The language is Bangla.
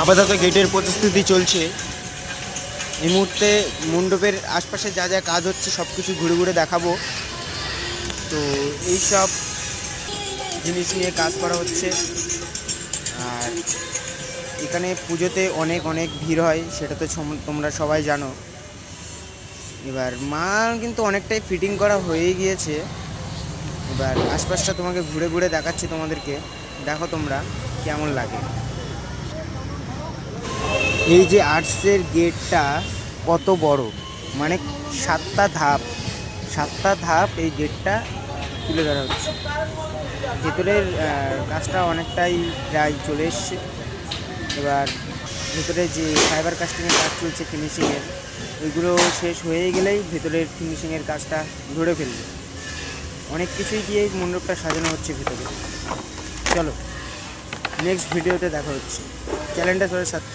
আপাতত গেটের প্রস্তুতি চলছে। এই মুহূর্তে মণ্ডপের আশপাশে যা যা কাজ হচ্ছে সব কিছু ঘুরে ঘুরে দেখাবো। তো এই সব জিনিস নিয়ে কাজ করা হচ্ছে। আর এখানে পুজোতে অনেক অনেক ভিড় হয়, সেটা তো তোমরা সবাই জানো। এবার মা কিন্তু অনেকটাই ফিটিং করা হয়ে গিয়েছে। এবার আশপাশটা তোমাকে ঘুরে ঘুরে দেখাচ্ছি তোমাদেরকে, দেখো তোমরা কেমন লাগে। এই যে আর্টসের গেটটা কত বড়, মানে 7টা ধাপ এই গেটটা তুলে ধরা হচ্ছে। ভেতরের কাজটা অনেকটাই প্রায় চলে এসছে। এবার ভেতরে যে ফাইবার কাস্টিংয়ের কাজ চলছে ফিনিশিংয়ের, ওইগুলো শেষ হয়ে গেলেই ভেতরের ফিনিশিংয়ের কাজটা ধরে ফেলবে। অনেক কিছুই দিয়ে মণ্ডপটা সাজানো হচ্ছে ভেতরে। চলো নেক্সট ভিডিওতে দেখা হচ্ছে। চ্যানেলটা সবাই সাথে